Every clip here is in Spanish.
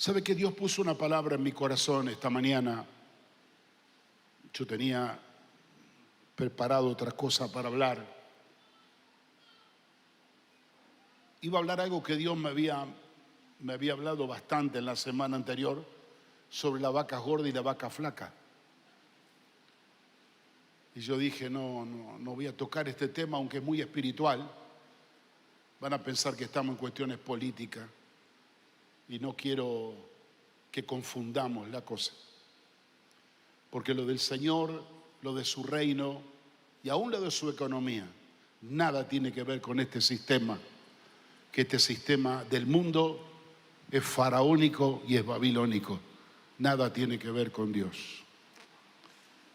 ¿Sabe que Dios puso una palabra en mi corazón esta mañana? Yo tenía preparado otra cosa para hablar. Iba a hablar algo que Dios me había hablado bastante en la semana anterior sobre la vaca gorda y la vaca flaca. Y yo dije, no voy a tocar este tema, aunque es muy espiritual. Van a pensar que estamos en cuestiones políticas y no quiero que confundamos la cosa. Porque lo del Señor, lo de su reino y aún lo de su economía, nada tiene que ver con este sistema, que este sistema del mundo es faraónico y es babilónico. Nada tiene que ver con Dios.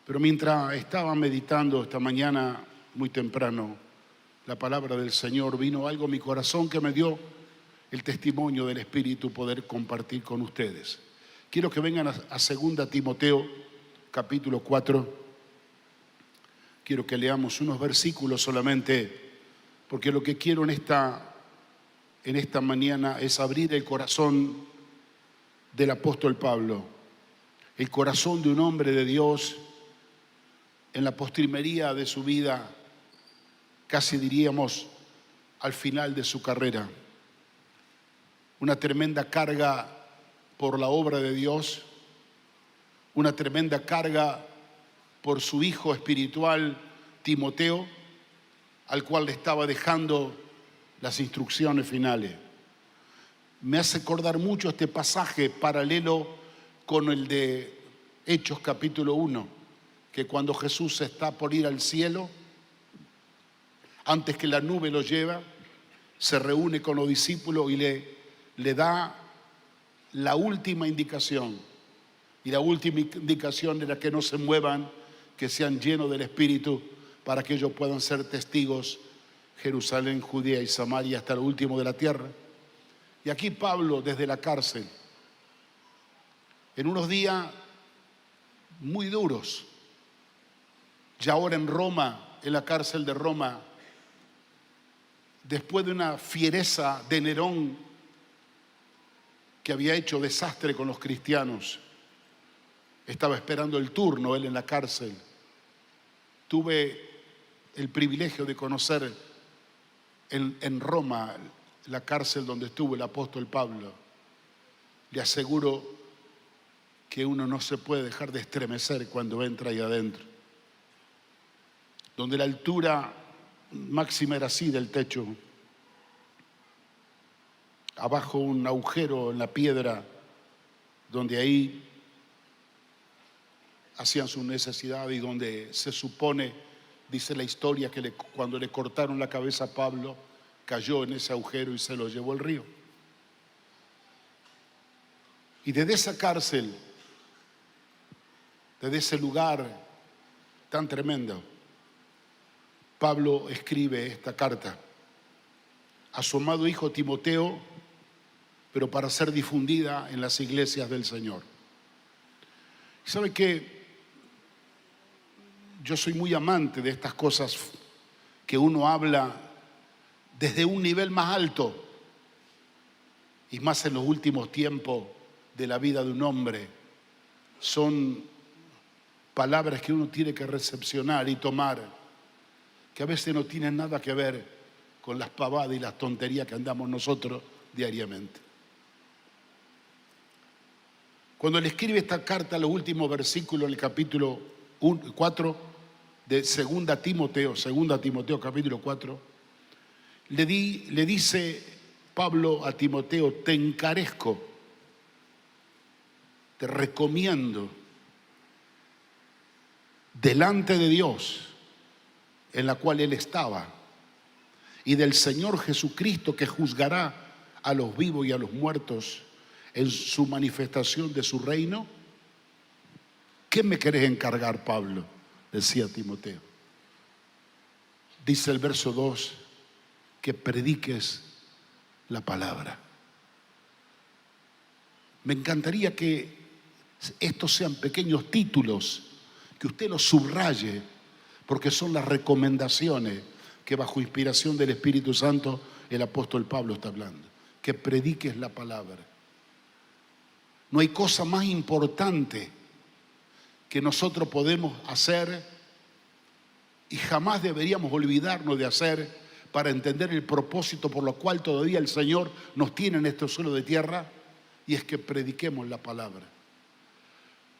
Pero mientras estaba meditando esta mañana muy temprano la palabra del Señor, vino algo a mi corazón que me dio el testimonio del Espíritu poder compartir con ustedes. Quiero que vengan a 2 Timoteo, capítulo 4. Quiero que leamos unos versículos solamente, porque lo que quiero en esta mañana es abrir el corazón del apóstol Pablo, el corazón de un hombre de Dios en la postrimería de su vida, casi diríamos al final de su carrera. Una tremenda carga por la obra de Dios, una tremenda carga por su hijo espiritual Timoteo, al cual le estaba dejando las instrucciones finales. Me hace acordar mucho este pasaje paralelo con el de Hechos capítulo 1, que cuando Jesús está por ir al cielo, antes que la nube lo lleva, se reúne con los discípulos y le da la última indicación. Y la última indicación era que no se muevan, que sean llenos del Espíritu, para que ellos puedan ser testigos, Jerusalén, Judea y Samaria, hasta lo último de la tierra. Y aquí Pablo, desde la cárcel, en unos días muy duros, ya ahora en Roma, en la cárcel de Roma, después de una fiereza de Nerón que había hecho desastre con los cristianos, estaba esperando el turno él en la cárcel. Tuve el privilegio de conocer en Roma la cárcel donde estuvo el apóstol Pablo. Le aseguro que uno no se puede dejar de estremecer cuando entra ahí adentro, donde la altura máxima era así del techo, abajo un agujero en la piedra, donde ahí hacían su necesidad y donde se supone, dice la historia, que cuando le cortaron la cabeza a Pablo, cayó en ese agujero y se lo llevó el río. Y desde esa cárcel, desde ese lugar tan tremendo, Pablo escribe esta carta a su amado hijo Timoteo, pero para ser difundida en las iglesias del Señor. ¿Sabe qué? Yo soy muy amante de estas cosas que uno habla desde un nivel más alto, y más en los últimos tiempos de la vida de un hombre. Son palabras que uno tiene que recepcionar y tomar, que a veces no tienen nada que ver con las pavadas y las tonterías que andamos nosotros diariamente. Cuando le escribe esta carta, los últimos versículos, en el capítulo 4 de 2 Timoteo capítulo 4, le dice Pablo a Timoteo: te encarezco, te recomiendo delante de Dios, en la cual él estaba, y del Señor Jesucristo, que juzgará a los vivos y a los muertos en su manifestación de su reino. ¿Qué me querés encargar, Pablo?, decía Timoteo. Dice el verso 2, que prediques la palabra. Me encantaría que estos sean pequeños títulos, que usted los subraye, porque son las recomendaciones que bajo inspiración del Espíritu Santo el apóstol Pablo está hablando. Que prediques la palabra. No hay cosa más importante que nosotros podemos hacer y jamás deberíamos olvidarnos de hacer para entender el propósito por lo cual todavía el Señor nos tiene en este suelo de tierra, y es que prediquemos la palabra.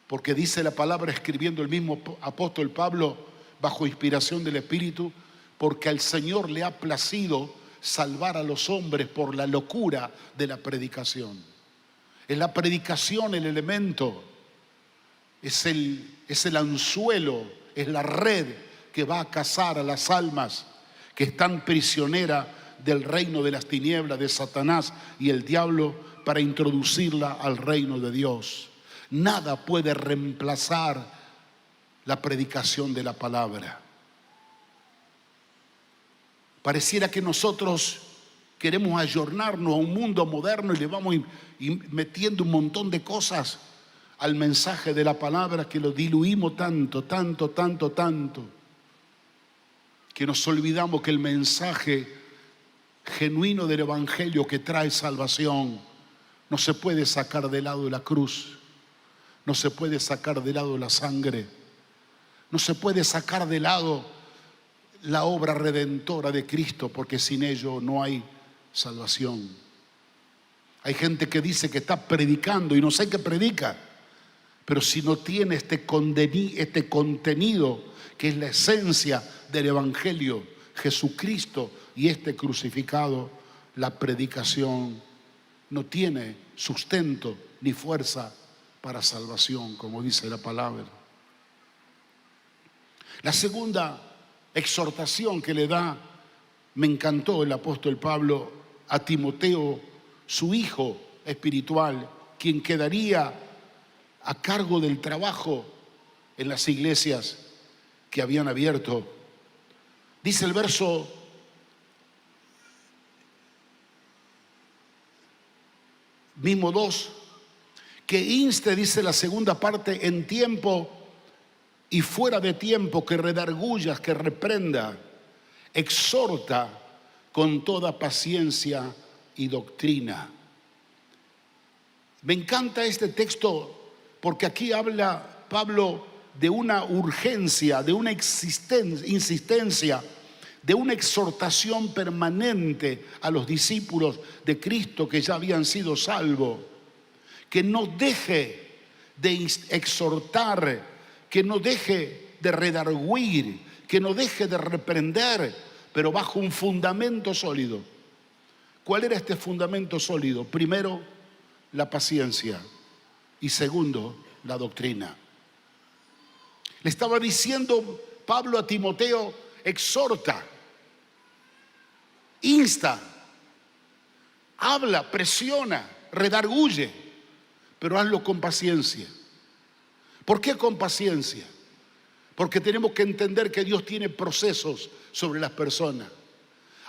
Porque dice la palabra, escribiendo el mismo apóstol Pablo bajo inspiración del Espíritu, porque al Señor le ha placido salvar a los hombres por la locura de la predicación. Es la predicación el elemento, es el anzuelo, es la red que va a cazar a las almas que están prisioneras del reino de las tinieblas, de Satanás y el diablo, para introducirla al reino de Dios. Nada puede reemplazar la predicación de la palabra. Pareciera que nosotros queremos ayornarnos a un mundo moderno y le vamos metiendo un montón de cosas al mensaje de la palabra, que lo diluimos tanto, que nos olvidamos que el mensaje genuino del Evangelio que trae salvación no se puede sacar de lado de la cruz, no se puede sacar de lado la sangre, no se puede sacar de lado la obra redentora de Cristo, porque sin ello no hay salvación. Hay gente que dice que está predicando y no sé qué predica, pero si no tiene este contenido que es la esencia del Evangelio, Jesucristo y este crucificado, la predicación no tiene sustento ni fuerza para salvación, como dice la palabra. La segunda exhortación que le da, me encantó el apóstol Pablo a Timoteo, su hijo espiritual, quien quedaría a cargo del trabajo en las iglesias que habían abierto. Dice el verso mismo 2, que inste, dice la segunda parte, en tiempo y fuera de tiempo, que redargullas, que reprenda, exhorta con toda paciencia y doctrina. Me encanta este texto porque aquí habla Pablo de una urgencia, de una insistencia, de una exhortación permanente a los discípulos de Cristo que ya habían sido salvos, que no deje de exhortar, que no deje de redarguir, que no deje de reprender, pero bajo un fundamento sólido. ¿Cuál era este fundamento sólido? Primero, la paciencia, y segundo, la doctrina. Le estaba diciendo Pablo a Timoteo: exhorta, insta, habla, presiona, redarguye, pero hazlo con paciencia. ¿Por qué con paciencia? Porque tenemos que entender que Dios tiene procesos sobre las personas.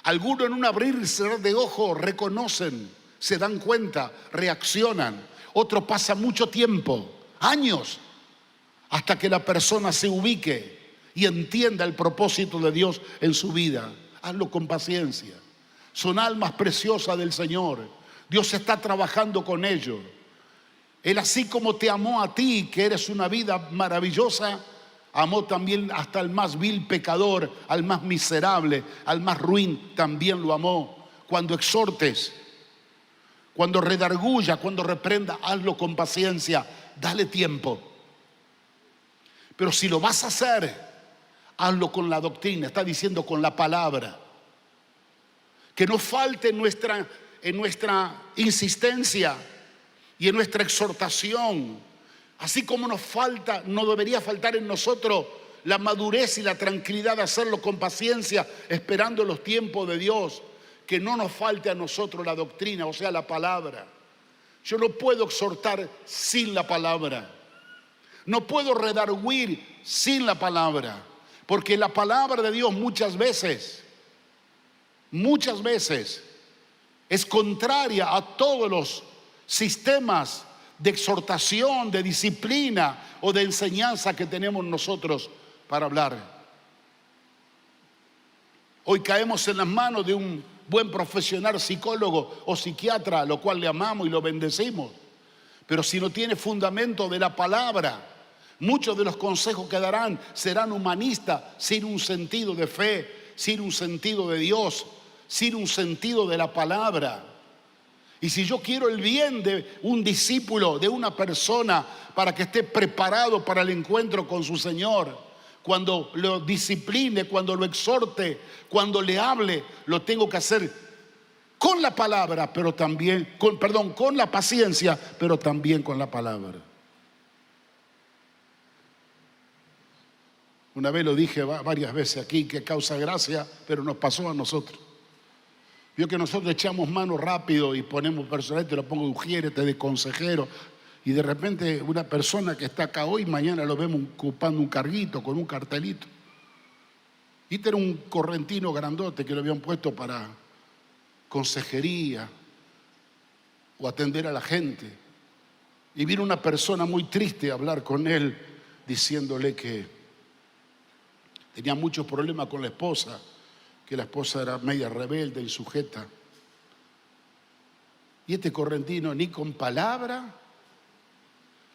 Algunos en un abrir y cerrar de ojos reconocen, se dan cuenta, reaccionan. Otros pasa mucho tiempo, años, hasta que la persona se ubique y entienda el propósito de Dios en su vida. Hazlo con paciencia. Son almas preciosas del Señor. Dios está trabajando con ellos. Él, así como te amó a ti, que eres una vida maravillosa, amó también hasta el más vil pecador, al más miserable, al más ruin, también lo amó. Cuando exhortes, cuando redarguya, cuando reprenda, hazlo con paciencia, dale tiempo. Pero si lo vas a hacer, hazlo con la doctrina, está diciendo con la palabra. Que no falte en nuestra insistencia y en nuestra exhortación, así como no debería faltar en nosotros la madurez y la tranquilidad de hacerlo con paciencia, esperando los tiempos de Dios, que no nos falte a nosotros la doctrina, o sea, la palabra. Yo no puedo exhortar sin la palabra, no puedo redarguir sin la palabra, porque la palabra de Dios muchas veces es contraria a todos los sistemas de exhortación, de disciplina o de enseñanza que tenemos nosotros para hablar. Hoy caemos en las manos de un buen profesional, psicólogo o psiquiatra, a lo cual le amamos y lo bendecimos. Pero si no tiene fundamento de la palabra, muchos de los consejos que darán serán humanistas, sin un sentido de fe, sin un sentido de Dios, sin un sentido de la palabra. Y si yo quiero el bien de un discípulo, de una persona, para que esté preparado para el encuentro con su Señor, cuando lo discipline, cuando lo exhorte, cuando le hable, lo tengo que hacer con la palabra, pero también, con la paciencia, pero también con la palabra. Una vez lo dije varias veces aquí, que causa gracia, pero nos pasó a nosotros. Vio que nosotros echamos mano rápido y ponemos personal, te lo pongo de ujierete, de consejero, y de repente una persona que está acá hoy, mañana lo vemos ocupando un carguito con un cartelito. Y este era un correntino grandote que lo habían puesto para consejería o atender a la gente. Y vino una persona muy triste a hablar con él, diciéndole que tenía muchos problemas con la esposa, que la esposa era media rebelde, insujeta. Y este correntino ni con palabra,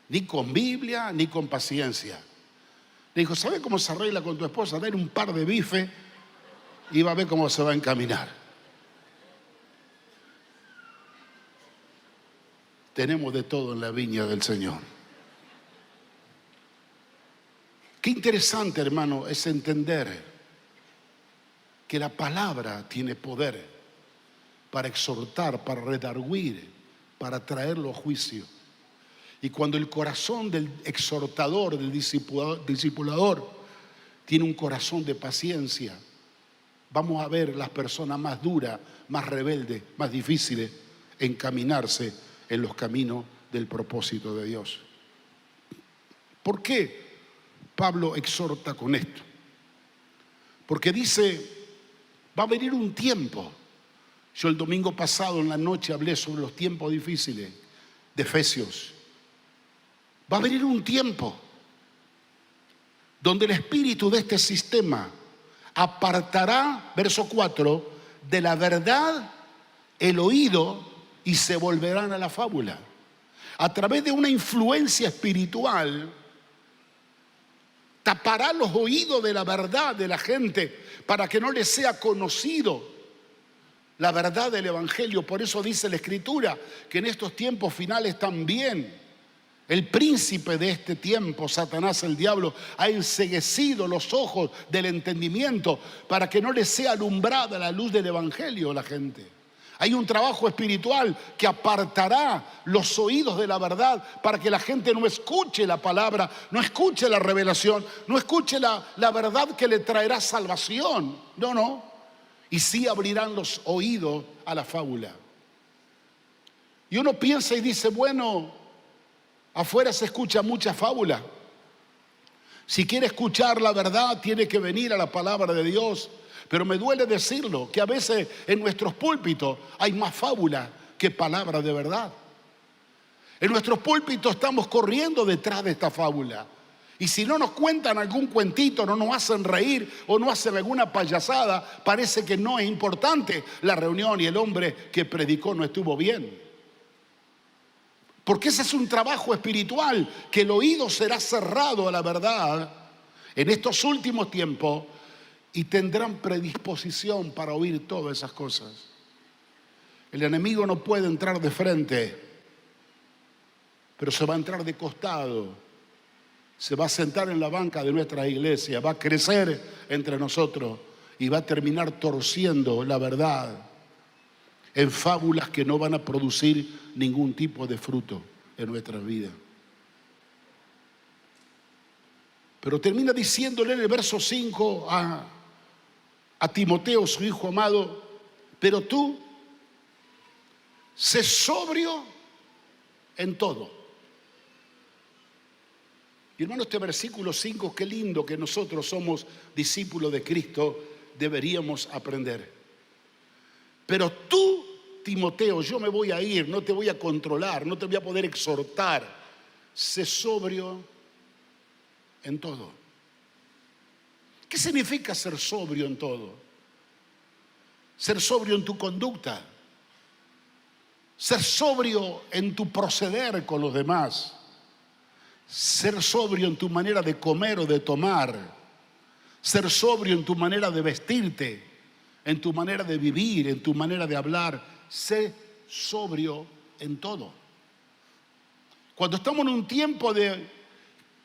ni con Biblia, ni con paciencia. Le dijo, ¿sabe cómo se arregla con tu esposa? Dale un par de bifes y va a ver cómo se va a encaminar. Tenemos de todo en la viña del Señor. Qué interesante, hermano, es entender que la palabra tiene poder para exhortar, para redarguir, para traerlo a juicio. Y cuando el corazón del exhortador, del discipulador, tiene un corazón de paciencia, vamos a ver las personas más duras, más rebeldes, más difíciles, encaminarse en los caminos del propósito de Dios. ¿Por qué Pablo exhorta con esto? Porque dice, va a venir un tiempo. Yo el domingo pasado en la noche hablé sobre los tiempos difíciles de Efesios. Va a venir un tiempo donde el espíritu de este sistema apartará, verso 4, de la verdad el oído y se volverán a la fábula. A través de una influencia espiritual, tapará los oídos de la verdad de la gente para que no les sea conocido la verdad del Evangelio. Por eso dice la Escritura que en estos tiempos finales también el príncipe de este tiempo, Satanás el diablo, ha enceguecido los ojos del entendimiento para que no les sea alumbrada la luz del Evangelio a la gente. Hay un trabajo espiritual que apartará los oídos de la verdad para que la gente no escuche la palabra, no escuche la revelación, no escuche la verdad que le traerá salvación. No. Y sí abrirán los oídos a la fábula. Y uno piensa y dice, bueno, afuera se escucha mucha fábula. Si quiere escuchar la verdad, tiene que venir a la palabra de Dios. Pero me duele decirlo, que a veces en nuestros púlpitos hay más fábula que palabra de verdad. En nuestros púlpitos estamos corriendo detrás de esta fábula. Y si no nos cuentan algún cuentito, no nos hacen reír o no hacen alguna payasada, parece que no es importante la reunión y el hombre que predicó no estuvo bien. Porque ese es un trabajo espiritual, que el oído será cerrado a la verdad en estos últimos tiempos y tendrán predisposición para oír todas esas cosas. El enemigo no puede entrar de frente, pero se va a entrar de costado, se va a sentar en la banca de nuestra iglesia, va a crecer entre nosotros y va a terminar torciendo la verdad en fábulas que no van a producir ningún tipo de fruto en nuestra vida. Pero termina diciéndole en el verso 5 a Timoteo, su hijo amado, pero tú, sé sobrio en todo. Y hermano, este versículo 5, qué lindo que nosotros somos discípulos de Cristo, deberíamos aprender. Pero tú, Timoteo, yo me voy a ir, no te voy a controlar, no te voy a poder exhortar. Sé sobrio en todo. ¿Qué significa ser sobrio en todo? Ser sobrio en tu conducta, ser sobrio en tu proceder con los demás, ser sobrio en tu manera de comer o de tomar, ser sobrio en tu manera de vestirte, en tu manera de vivir, en tu manera de hablar. Sé sobrio en todo. Cuando estamos en un tiempo de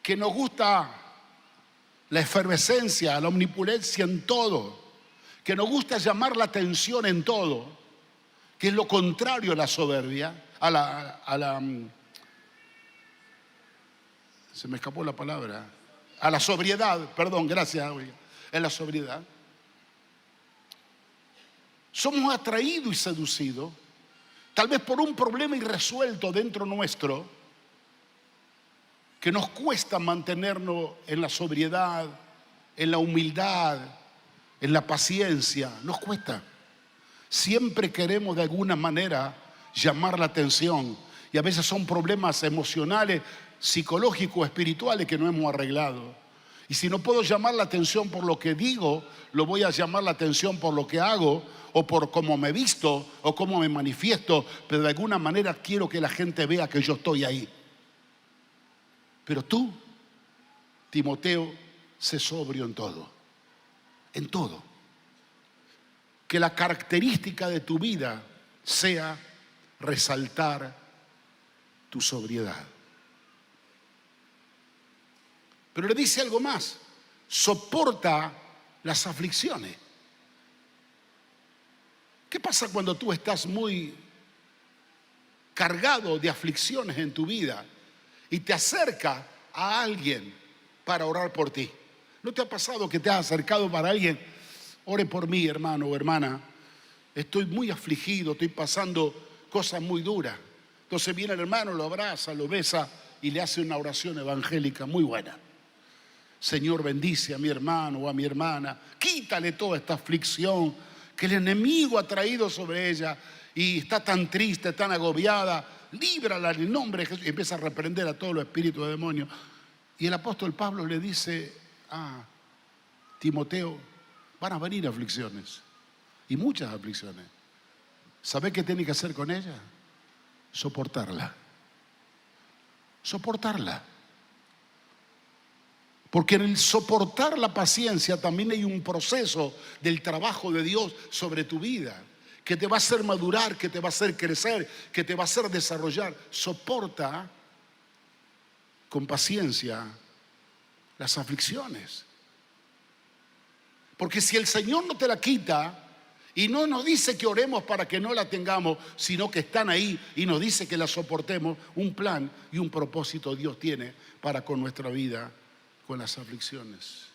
que nos gusta la efervescencia, la omnipulencia en todo, que nos gusta llamar la atención en todo, que es lo contrario a la soberbia, se me escapó la palabra, a la sobriedad, perdón, gracias, en la sobriedad. Somos atraídos y seducidos, tal vez por un problema irresuelto dentro nuestro, que nos cuesta mantenernos en la sobriedad, en la humildad, en la paciencia. Nos cuesta. Siempre queremos de alguna manera llamar la atención, y a veces son problemas emocionales, psicológicos, espirituales que no hemos arreglado. Y si no puedo llamar la atención por lo que digo, lo voy a llamar la atención por lo que hago, o por cómo me visto, o cómo me manifiesto, pero de alguna manera quiero que la gente vea que yo estoy ahí. Pero tú, Timoteo, sé sobrio en todo. En todo. Que la característica de tu vida sea resaltar tu sobriedad. Pero le dice algo más: soporta las aflicciones. ¿Qué pasa cuando tú estás muy cargado de aflicciones en tu vida y te acerca a alguien para orar por ti? ¿No te ha pasado que te has acercado para alguien? Ore por mí, hermano o hermana. Estoy muy afligido, estoy pasando cosas muy duras. Entonces viene el hermano, lo abraza, lo besa y le hace una oración evangélica muy buena. Señor, bendice a mi hermano o a mi hermana. Quítale toda esta aflicción que el enemigo ha traído sobre ella y está tan triste, tan agobiada. Líbrala en el nombre de Jesús. Y empieza a reprender a todos los espíritus de demonios. Y el apóstol Pablo le dice a Timoteo: van a venir aflicciones, y muchas aflicciones. ¿Sabe qué tiene que hacer con ella? Soportarla. Soportarla. Porque en el soportar la paciencia también hay un proceso del trabajo de Dios sobre tu vida, que te va a hacer madurar, que te va a hacer crecer, que te va a hacer desarrollar. Soporta con paciencia las aflicciones. Porque si el Señor no te la quita, y no nos dice que oremos para que no la tengamos, sino que están ahí y nos dice que la soportemos, un plan y un propósito Dios tiene para con nuestra vida, con las aflicciones.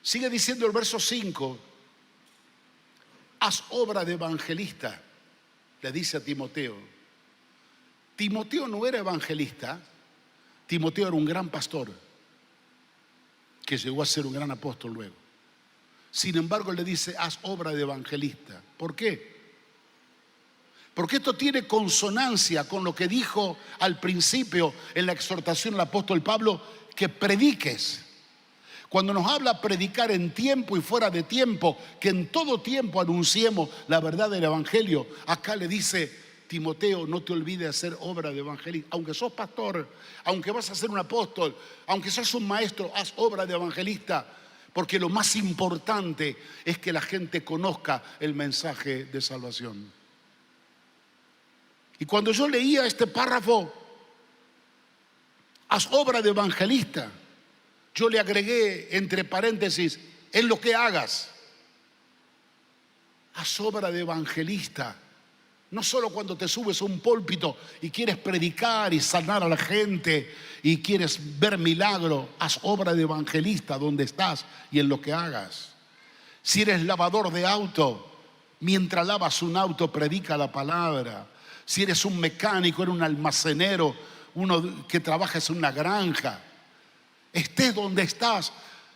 Sigue diciendo el verso 5: haz obra de evangelista, le dice a Timoteo. Timoteo no era evangelista, Timoteo era un gran pastor que llegó a ser un gran apóstol luego. Sin embargo, le dice: haz obra de evangelista. ¿Por qué? Porque esto tiene consonancia con lo que dijo al principio en la exhortación del apóstol Pablo, que prediques. Cuando nos habla predicar en tiempo y fuera de tiempo, que en todo tiempo anunciemos la verdad del evangelio, acá le dice: Timoteo, no te olvides de hacer obra de evangelista. Aunque sos pastor, aunque vas a ser un apóstol, aunque sos un maestro, haz obra de evangelista. Porque lo más importante es que la gente conozca el mensaje de salvación. Y cuando yo leía este párrafo, haz obra de evangelista, yo le agregué entre paréntesis: en lo que hagas, haz obra de evangelista. No solo cuando te subes a un púlpito y quieres predicar y sanar a la gente y quieres ver milagro, haz obra de evangelista donde estás y en lo que hagas. Si eres lavador de auto, mientras lavas un auto, predica la palabra. Si eres un mecánico, eres un almacenero, uno que trabajas en una granja, estés donde estás,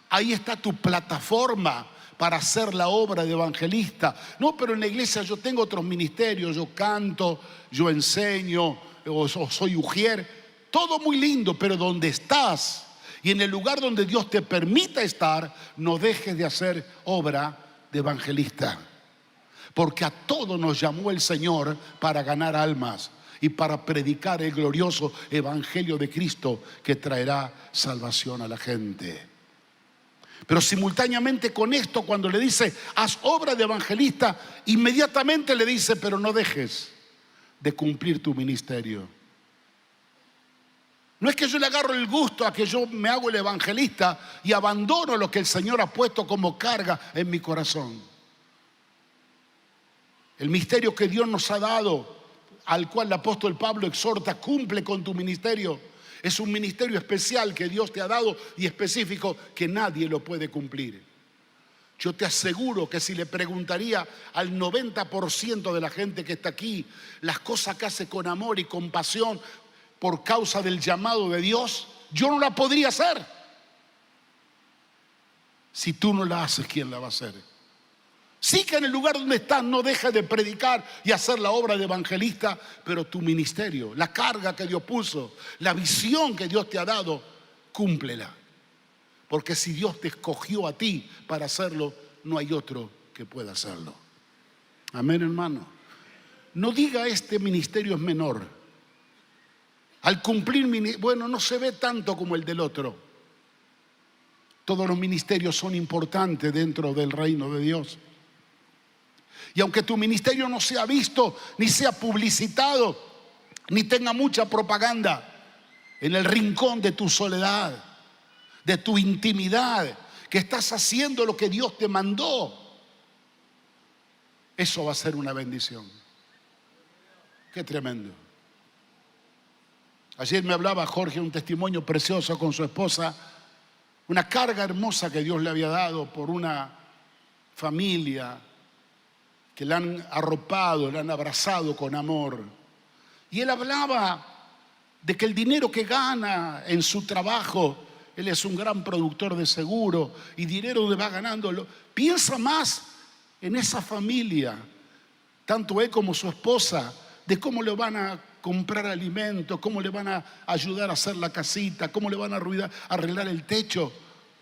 ahí está tu plataforma para hacer la obra de evangelista. No, pero en la iglesia yo tengo otros ministerios, yo canto, yo enseño, o soy ujier. Todo muy lindo, pero donde estás y en el lugar donde Dios te permita estar, no dejes de hacer obra de evangelista. Porque a todos nos llamó el Señor para ganar almas y para predicar el glorioso evangelio de Cristo que traerá salvación a la gente. Pero simultáneamente con esto, cuando le dice, haz obra de evangelista, inmediatamente le dice, pero no dejes de cumplir tu ministerio. No es que yo le agarro el gusto a que yo me hago el evangelista y abandono lo que el Señor ha puesto como carga en mi corazón. El misterio que Dios nos ha dado, al cual el apóstol Pablo exhorta, cumple con tu ministerio. Es un ministerio especial que Dios te ha dado y específico que nadie lo puede cumplir. Yo te aseguro que si le preguntaría al 90% de la gente que está aquí las cosas que hace con amor y con pasión por causa del llamado de Dios, yo no la podría hacer. Si tú no la haces, ¿quién la va a hacer? Sí que en el lugar donde estás no dejes de predicar y hacer la obra de evangelista, pero tu ministerio, la carga que Dios puso, la visión que Dios te ha dado, cúmplela. Porque si Dios te escogió a ti para hacerlo, no hay otro que pueda hacerlo. Amén, hermano. No diga este ministerio es menor. Al cumplir, bueno, no se ve tanto como el del otro. Todos los ministerios son importantes dentro del reino de Dios. Y aunque tu ministerio no sea visto, ni sea publicitado, ni tenga mucha propaganda, en el rincón de tu soledad, de tu intimidad, que estás haciendo lo que Dios te mandó, eso va a ser una bendición. Qué tremendo. Ayer me hablaba Jorge un testimonio precioso con su esposa, una carga hermosa que Dios le había dado por una familia que le han arropado, le han abrazado con amor. Y él hablaba de que el dinero que gana en su trabajo, él es un gran productor de seguro, y dinero donde va ganándolo, piensa más en esa familia, tanto él como su esposa, de cómo le van a comprar alimentos, cómo le van a ayudar a hacer la casita, cómo le van a arreglar el techo,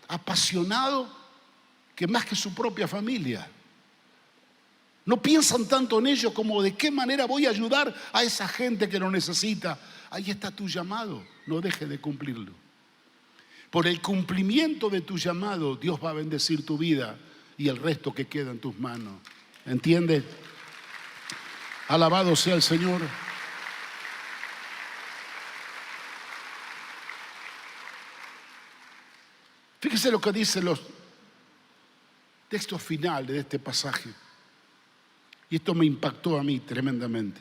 apasionado que más que su propia familia. No piensan tanto en ellos como de qué manera voy a ayudar a esa gente que lo necesita. Ahí está tu llamado, no dejes de cumplirlo. Por el cumplimiento de tu llamado, Dios va a bendecir tu vida y el resto que queda en tus manos. ¿Entiendes? Alabado sea el Señor. Fíjese lo que dicen los textos finales de este pasaje. Y esto me impactó a mí tremendamente.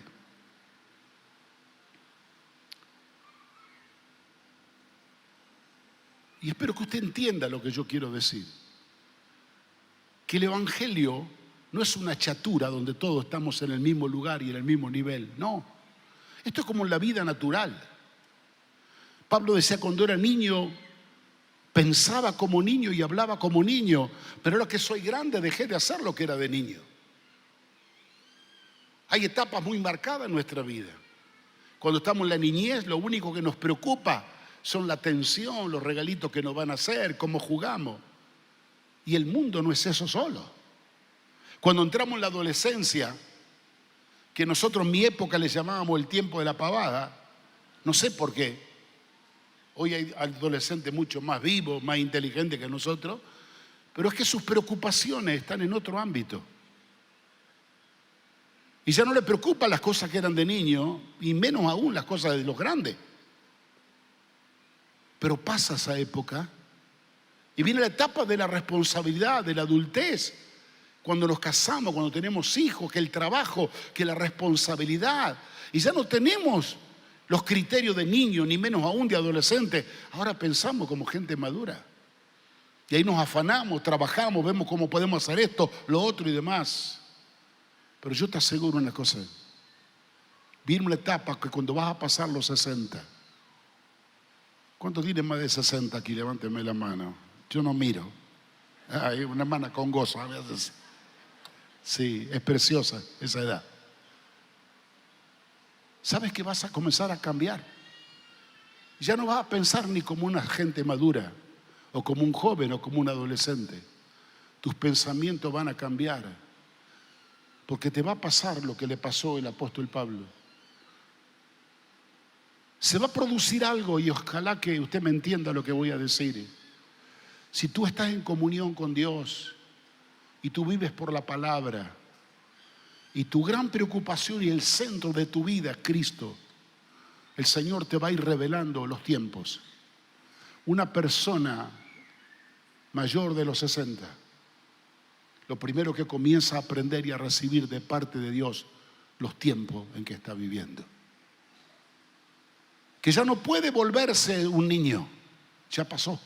Y espero que usted entienda lo que yo quiero decir. Que el Evangelio no es una chatura donde todos estamos en el mismo lugar y en el mismo nivel. No. Esto es como en la vida natural. Pablo decía, cuando era niño, pensaba como niño y hablaba como niño, pero ahora que soy grande dejé de hacer lo que era de niño. Hay etapas muy marcadas en nuestra vida. Cuando estamos en la niñez, lo único que nos preocupa son la atención, los regalitos que nos van a hacer, cómo jugamos. Y el mundo no es eso solo. Cuando entramos en la adolescencia, que nosotros en mi época le llamábamos el tiempo de la pavada, no sé por qué. Hoy hay adolescentes mucho más vivos, más inteligentes que nosotros, pero es que sus preocupaciones están en otro ámbito. Y ya no le preocupan las cosas que eran de niño, y menos aún las cosas de los grandes. Pero pasa esa época y viene la etapa de la responsabilidad, de la adultez. Cuando nos casamos, cuando tenemos hijos, que el trabajo, que la responsabilidad. Y ya no tenemos los criterios de niño, ni menos aún de adolescente. Ahora pensamos como gente madura. Y ahí nos afanamos, trabajamos, vemos cómo podemos hacer esto, lo otro y demás. Pero yo te aseguro una cosa. Viene una etapa que cuando vas a pasar los 60. ¿Cuántos tienen más de 60 aquí? Levánteme la mano. Yo no miro. Hay una hermana con gozo a veces. Sí, es preciosa esa edad. ¿Sabes que vas a comenzar a cambiar? Ya no vas a pensar ni como una gente madura, o como un joven, o como un adolescente. Tus pensamientos van a cambiar. Porque te va a pasar lo que le pasó al apóstol Pablo. Se va a producir algo y ojalá que usted me entienda lo que voy a decir. Si tú estás en comunión con Dios y tú vives por la palabra y tu gran preocupación y el centro de tu vida es Cristo, el Señor te va a ir revelando los tiempos. Una persona mayor de los 60, lo primero que comienza a aprender y a recibir de parte de Dios los tiempos en que está viviendo. Que ya no puede volverse un niño, ya pasó.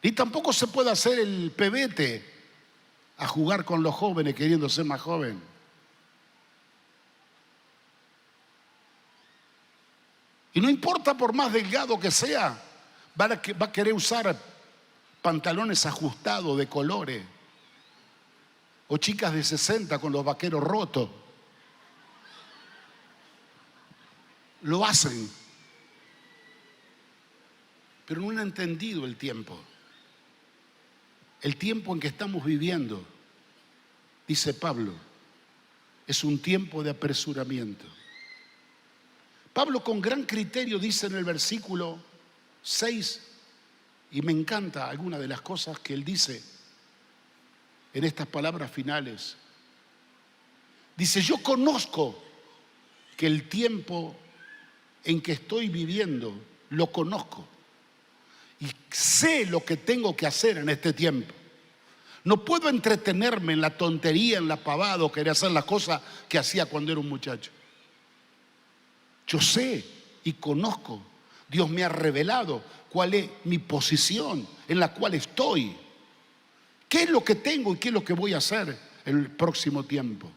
Ni tampoco se puede hacer el pebete a jugar con los jóvenes queriendo ser más joven. Y no importa por más delgado que sea, va a querer usar pantalones ajustados de colores. O chicas de 60 con los vaqueros rotos. Lo hacen. Pero no han entendido el tiempo. El tiempo en que estamos viviendo, dice Pablo, es un tiempo de apresuramiento. Pablo con gran criterio dice en el versículo 6, y me encanta alguna de las cosas que él dice en estas palabras finales. Dice, yo conozco que el tiempo en que estoy viviendo, lo conozco. Y sé lo que tengo que hacer en este tiempo. No puedo entretenerme en la tontería, en la pavada, o querer hacer las cosas que hacía cuando era un muchacho. Yo sé y conozco. Dios me ha revelado cuál es mi posición en la cual estoy. ¿Qué es lo que tengo y qué es lo que voy a hacer en el próximo tiempo?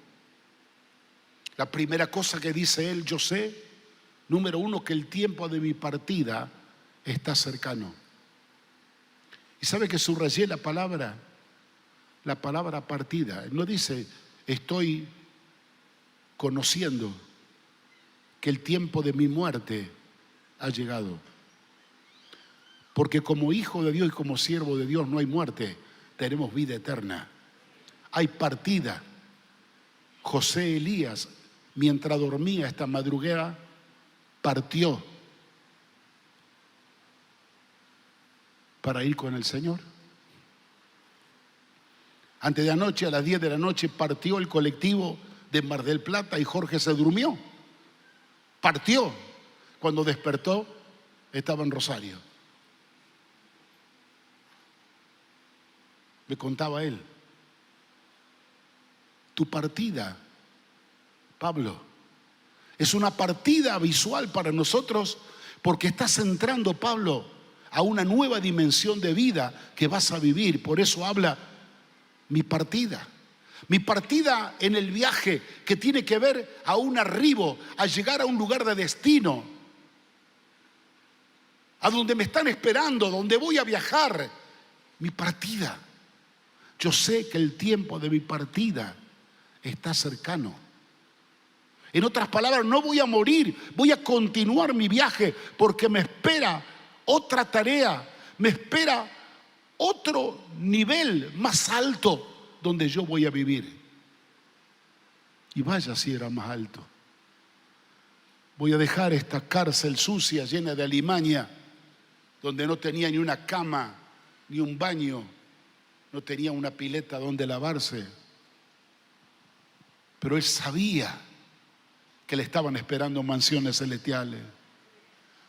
La primera cosa que dice él, yo sé, número uno, que el tiempo de mi partida está cercano. ¿Y sabe que subrayé la palabra partida? No dice, estoy conociendo que el tiempo de mi muerte ha llegado. Porque como hijo de Dios y como siervo de Dios no hay muerte, tenemos vida eterna. Hay partida. José Elías, mientras dormía esta madrugada, partió para ir con el Señor. Antes de anoche, a las 10 de la noche, partió el colectivo de Mar del Plata y Jorge se durmió. Partió. Cuando despertó, estaba en Rosario. Me contaba él. Tu partida, Pablo, es una partida visual para nosotros porque estás entrando, Pablo, a una nueva dimensión de vida que vas a vivir. Por eso habla mi partida. Mi partida en el viaje que tiene que ver a un arribo, a llegar a un lugar de destino, a donde me están esperando, donde voy a viajar. Mi partida. Yo sé que el tiempo de mi partida está cercano. En otras palabras, no voy a morir, voy a continuar mi viaje porque me espera otra tarea, me espera otro nivel más alto donde yo voy a vivir. Y vaya si era más alto. Voy a dejar esta cárcel sucia, llena de alimaña, donde no tenía ni una cama, ni un baño, no tenía una pileta donde lavarse. Pero él sabía que le estaban esperando mansiones celestiales.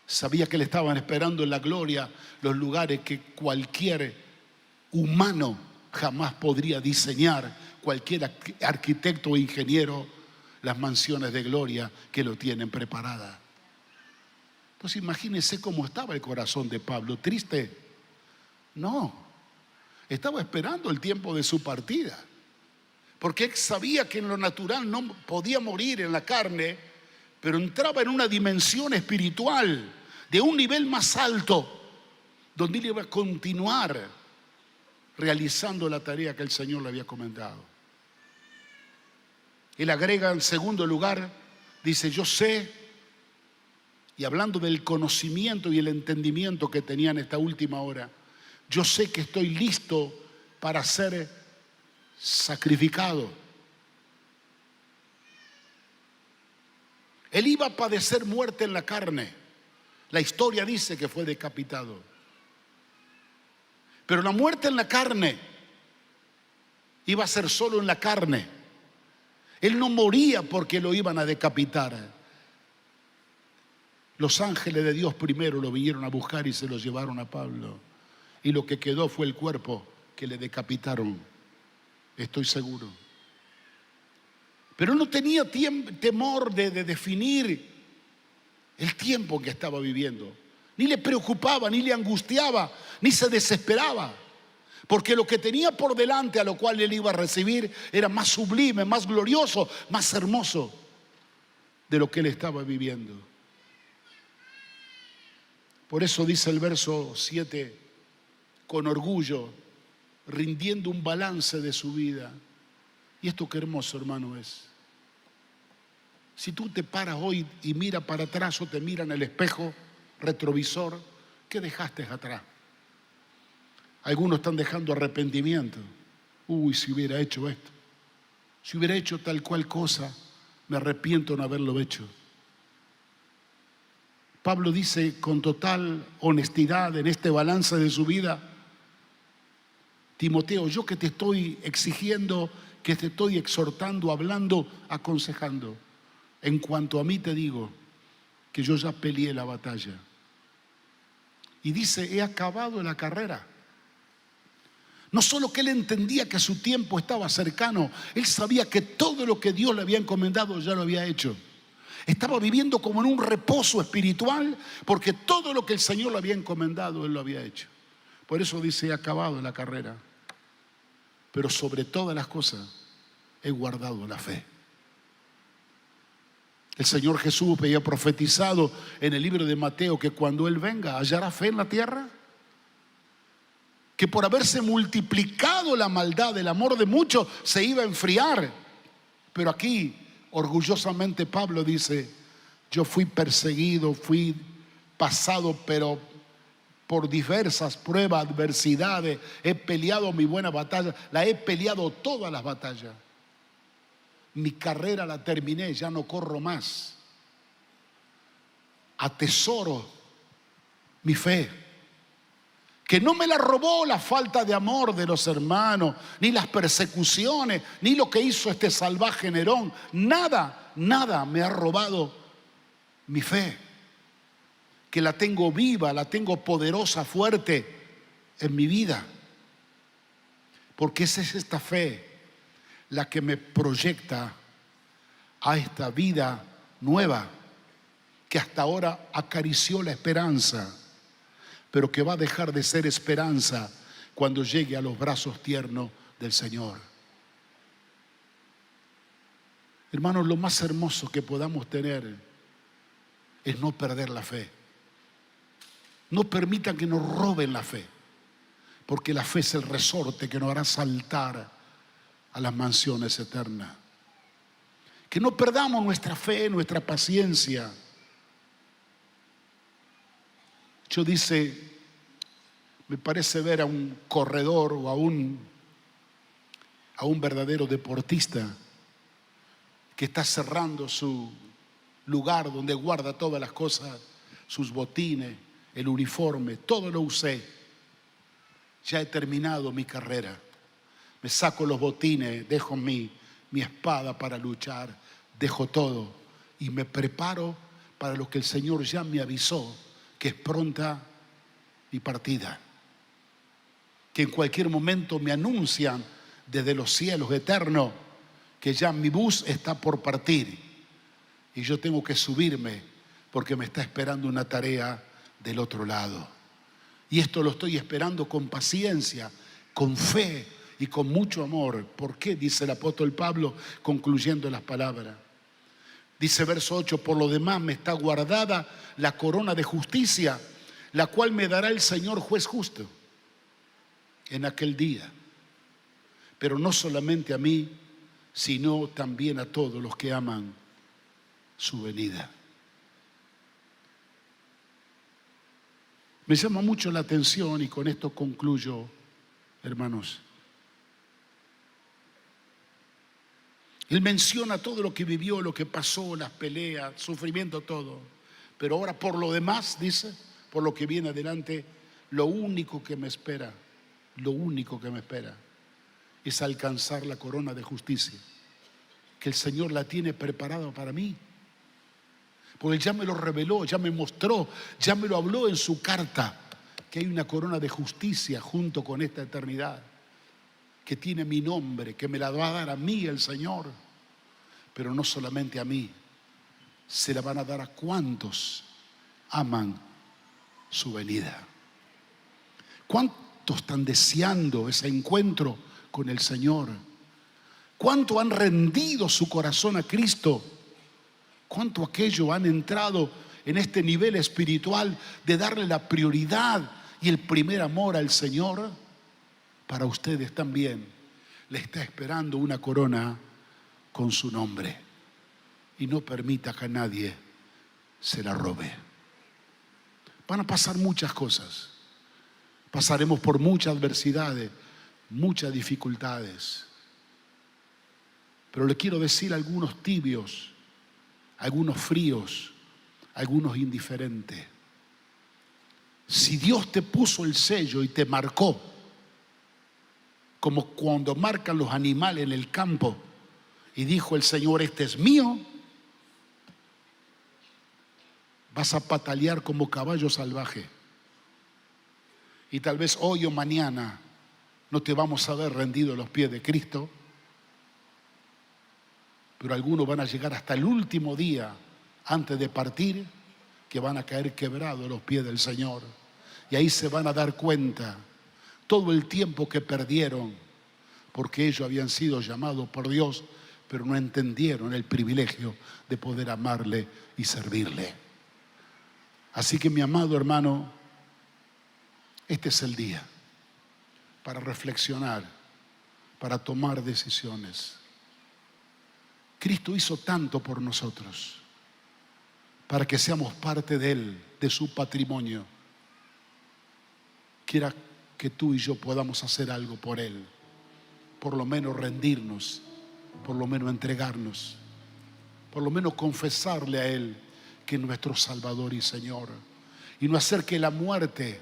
Sabía que le estaban esperando en la gloria los lugares que cualquier humano jamás podría diseñar, cualquier arquitecto o ingeniero, las mansiones de gloria que lo tienen preparadas. Entonces imagínense cómo estaba el corazón de Pablo. ¿Triste? No. Estaba esperando el tiempo de su partida. Porque él sabía que en lo natural no podía morir en la carne, pero entraba en una dimensión espiritual de un nivel más alto, donde él iba a continuar realizando la tarea que el Señor le había comentado. Él agrega en segundo lugar, dice, yo sé, y hablando del conocimiento y el entendimiento que tenía en esta última hora, yo sé que estoy listo para ser sacrificado. Él iba a padecer muerte en la carne. La historia dice que fue decapitado. Pero la muerte en la carne iba a ser solo en la carne. Él no moría porque lo iban a decapitar. Los ángeles de Dios primero lo vinieron a buscar y se lo llevaron a Pablo. Y lo que quedó fue el cuerpo que le decapitaron. Estoy seguro. Pero no tenía temor de definir el tiempo que estaba viviendo. Ni le preocupaba, ni le angustiaba, ni se desesperaba. Porque lo que tenía por delante, a lo cual él iba a recibir, era más sublime, más glorioso, más hermoso de lo que él estaba viviendo. Por eso dice el verso 7, con orgullo, rindiendo un balance de su vida. Y esto qué hermoso, hermano, es. Si tú te paras hoy y miras para atrás o te miras en el espejo retrovisor, ¿qué dejaste atrás? Algunos están dejando arrepentimiento. Uy, si hubiera hecho esto, si hubiera hecho tal cual cosa, me arrepiento de no haberlo hecho. Pablo dice con total honestidad en este balance de su vida: Timoteo, yo que te estoy exigiendo, que te estoy exhortando, hablando, aconsejando, en cuanto a mí te digo que yo ya peleé la batalla. Y dice, he acabado la carrera. No solo que él entendía que su tiempo estaba cercano, él sabía que todo lo que Dios le había encomendado ya lo había hecho. Estaba viviendo como en un reposo espiritual porque todo lo que el Señor le había encomendado, él lo había hecho. Por eso dice, he acabado la carrera. Pero sobre todas las cosas, he guardado la fe. El Señor Jesús había profetizado en el libro de Mateo que cuando Él venga, hallará fe en la tierra. Que por haberse multiplicado la maldad, el amor de muchos se iba a enfriar. Pero aquí, orgullosamente, Pablo dice, yo fui perseguido, fui pasado, pero por diversas pruebas, adversidades, he peleado mi buena batalla, la he peleado todas las batallas. Mi carrera la terminé, ya no corro más. Atesoro mi fe, que no me la robó la falta de amor de los hermanos, ni las persecuciones, ni lo que hizo este salvaje Nerón. Nada me ha robado mi fe, que la tengo viva, la tengo poderosa, fuerte en mi vida. Porque esa es esta fe la que me proyecta a esta vida nueva que hasta ahora acarició la esperanza, pero que va a dejar de ser esperanza cuando llegue a los brazos tiernos del Señor. Hermanos, lo más hermoso que podamos tener es no perder la fe. No permitan que nos roben la fe, porque la fe es el resorte que nos hará saltar a las mansiones eternas. Que no perdamos nuestra fe, nuestra paciencia. Yo dice, me parece ver a un corredor o a un verdadero deportista que está cerrando su lugar donde guarda todas las cosas, sus botines, el uniforme, todo lo usé. Ya he terminado mi carrera. Me saco los botines, dejo mi espada para luchar, dejo todo y me preparo para lo que el Señor ya me avisó, que es pronta mi partida. Que en cualquier momento me anuncian desde los cielos eternos que ya mi bus está por partir y yo tengo que subirme porque me está esperando una tarea del otro lado. Y esto lo estoy esperando con paciencia, con fe y con mucho amor. ¿Por qué? Dice el apóstol Pablo concluyendo las palabras. Dice verso 8, por lo demás me está guardada la corona de justicia, la cual me dará el Señor juez justo en aquel día. Pero no solamente a mí, sino también a todos los que aman su venida. Me llama mucho la atención y con esto concluyo, hermanos. Él menciona todo lo que vivió, lo que pasó, las peleas, sufrimiento, todo. Pero ahora por lo demás, dice, por lo que viene adelante, lo único que me espera es alcanzar la corona de justicia, que el Señor la tiene preparada para mí. Porque Él ya me lo reveló, ya me mostró, ya me lo habló en su carta, que hay una corona de justicia junto con esta eternidad, que tiene mi nombre, que me la va a dar a mí el Señor. Pero no solamente a mí, se la van a dar a cuantos aman su venida. ¿Cuántos están deseando ese encuentro con el Señor? ¿Cuánto han rendido su corazón a Cristo? ¿Cuánto aquellos han entrado en este nivel espiritual de darle la prioridad y el primer amor al Señor? Para ustedes también le está esperando una corona con su nombre. Y no permita que nadie se la robe. Van a pasar muchas cosas. Pasaremos por muchas adversidades, muchas dificultades. Pero le quiero decir a algunos tibios, algunos fríos, algunos indiferentes. Si Dios te puso el sello y te marcó, como cuando marcan los animales en el campo, y dijo el Señor, este es mío, vas a patalear como caballo salvaje. Y tal vez hoy o mañana no te vamos a ver rendido a los pies de Cristo, pero algunos van a llegar hasta el último día antes de partir, que van a caer quebrados a los pies del Señor. Y ahí se van a dar cuenta todo el tiempo que perdieron, porque ellos habían sido llamados por Dios, pero no entendieron el privilegio de poder amarle y servirle. Así que, mi amado hermano, este es el día para reflexionar, para tomar decisiones. Cristo hizo tanto por nosotros, para que seamos parte de Él, de su patrimonio. Quiera que tú y yo podamos hacer algo por Él, por lo menos rendirnos, por lo menos entregarnos, por lo menos confesarle a Él que es nuestro Salvador y Señor, y no hacer que la muerte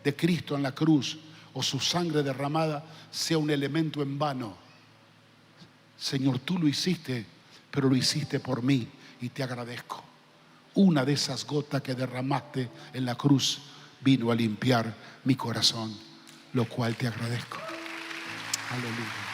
de Cristo en la cruz o su sangre derramada sea un elemento en vano. Señor, tú lo hiciste, pero lo hiciste por mí y te agradezco. Una de esas gotas que derramaste en la cruz vino a limpiar mi corazón, lo cual te agradezco. Aleluya.